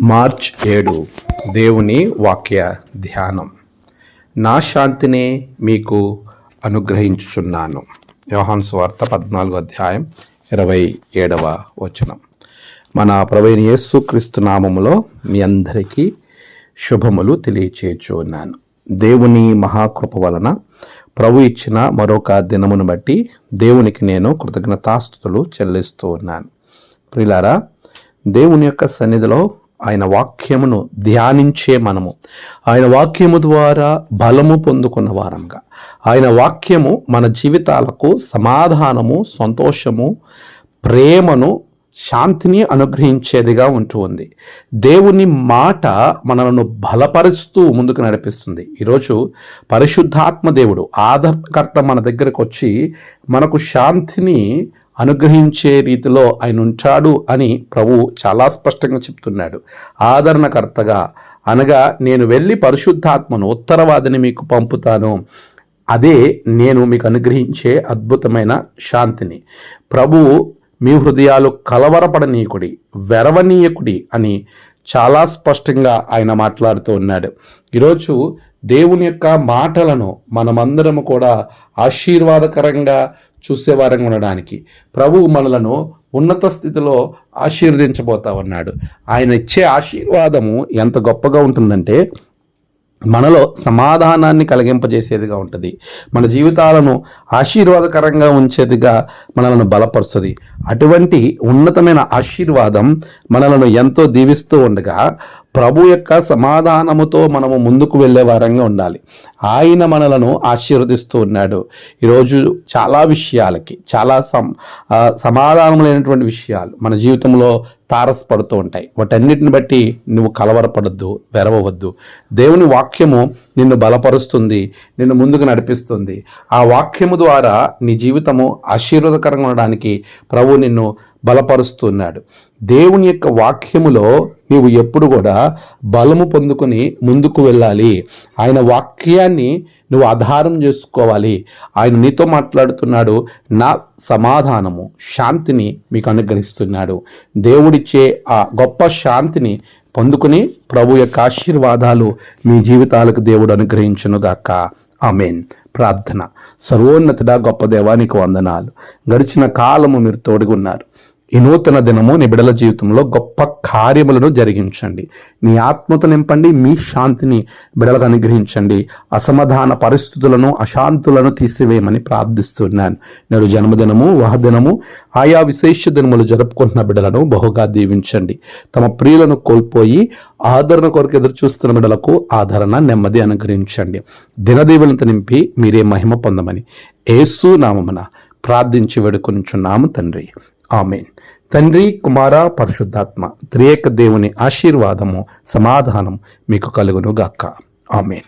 March 7 దేవుని వాక్య ధ్యానం. నా శాంతినే మీకు అనుగ్రహించుచున్నాను. యోహాను సువార్త 14:27 మన ప్రభువైన యేసుక్రీస్తు నామములో మీ అందరికీ శుభములు తెలియచేయుచున్నాను. దేవుని మహాకృప వలన ప్రభు ఇచ్చిన మరొక దినమును బట్టి దేవునికి నేను కృతజ్ఞతాస్తుతులు చెల్లిస్తూ ఉన్నాను. ప్రియులారా, దేవుని యొక్క సన్నిధిలో ఆయన వాక్యమును ధ్యానించే మనము, ఆయన వాక్యము ద్వారా బలము పొందుకున్న వారంగా, ఆయన వాక్యము మన జీవితాలకు సమాధానము, సంతోషము, ప్రేమను, శాంతిని అనుగ్రహించేదిగా ఉంటుంది. దేవుని మాట మనలను బలపరుస్తూ ముందుకు నడిపిస్తుంది. ఈరోజు పరిశుద్ధాత్మ దేవుడు ఆదరణకర్త మన దగ్గరకు వచ్చి మనకు శాంతిని అనుగ్రహించే రీతిలో ఆయన ఉంటాడు అని ప్రభు చాలా స్పష్టంగా చెప్తున్నాడు. ఆదరణకర్తగా అనగా నేను వెళ్ళి పరిశుద్ధాత్మను, ఉత్తరవాదిని మీకు పంపుతాను. అదే నేను మీకు అనుగ్రహించే అద్భుతమైన శాంతిని. ప్రభువు మీ హృదయాలు కలవరపడనీయకుడి, వెరవనీయకుడి అని చాలా స్పష్టంగా ఆయన మాట్లాడుతూ ఉన్నాడు. ఈరోజు దేవుని యొక్క మాటలను మనమందరము కూడా ఆశీర్వాదకరంగా చూసేవారంగా ఉండడానికి ప్రభువు మనలను ఉన్నత స్థితిలో ఆశీర్వదించబోతా ఉన్నాడు. ఆయన ఇచ్చే ఆశీర్వాదము ఎంత గొప్పగా ఉంటుందంటే మనలో సమాధానాన్ని కలిగింపజేసేదిగా ఉంటుంది. మన జీవితాలను ఆశీర్వాదకరంగా ఉంచేదిగా మనలను బలపరుస్తుంది. అటువంటి ఉన్నతమైన ఆశీర్వాదం మనలను ఎంతో దీవిస్తూ ఉండగా ప్రభు యొక్క సమాధానముతో మనము ముందుకు వెళ్ళే వారంగా ఉండాలి. ఆయన మనలను ఆశీర్వదిస్తూ ఉన్నాడు. ఈరోజు చాలా విషయాలకి, చాలా సమాధానం లేనటువంటి విషయాలు మన జీవితంలో తారసపడుతూ ఉంటాయి. వాటన్నిటిని బట్టి నువ్వు కలవరపడద్దు, వెరవవద్దు. దేవుని వాక్యము నిన్ను బలపరుస్తుంది, నిన్ను ముందుకు నడిపిస్తుంది. ఆ వాక్యము ద్వారా నీ జీవితము ఆశీర్వాదకరంగా ఉండడానికి ప్రభు నిన్ను బలపరుస్తున్నాడు. దేవుని యొక్క వాక్యములో నీవు ఎప్పుడు కూడా బలము పొందుకొని ముందుకు వెళ్ళాలి. ఆయన వాక్యాన్ని నువ్వు ఆధారం చేసుకోవాలి. ఆయన నీతో మాట్లాడుతున్నాడు. నా సమాధానము, శాంతిని మీకు అనుగ్రహిస్తున్నాడు. దేవుడిచ్చే ఆ గొప్ప శాంతిని పొందుకుని ప్రభు యొక్క ఆశీర్వాదాలు మీ జీవితాలకు దేవుడు అనుగ్రహించునుగాక. ఆమేన్. ప్రార్థన. సర్వోన్నతుడా, గొప్ప దేవా, నీకు వందనాలు. గడిచిన కాలము మీరు తోడుగున్నారు. ఈ నూతన దినము నీ బిడ్డల జీవితంలో గొప్ప కార్యములను జరిగించండి. నీ ఆత్మతో నింపండి. మీ శాంతిని బిడ్డలకు అనుగ్రహించండి. అసమాధాన పరిస్థితులను, అశాంతులను తీసివేయమని ప్రార్థిస్తున్నాను. నేడు జన్మదినము, వివాహదినము, ఆయా విశేష దినములు జరుపుకుంటున్న బిడ్డలను బహుగా దీవించండి. తమ ప్రియులను కోల్పోయి ఆదరణ కొరకు ఎదురు చూస్తున్న బిడ్డలకు ఆదరణ, నెమ్మది అనుగ్రహించండి. దినదీవులతో నింపి మీరే మహిమ పొందమని యేసు నామమున ప్రార్థించి వేడుకొనుచున్నాము తండ్రి. ఆమేన్. తండ్రి, కుమార, పరిశుద్ధాత్మ త్రియేక దేవుని ఆశీర్వాదము, సమాధానం మీకు కలుగును గాక. ఆమేన్.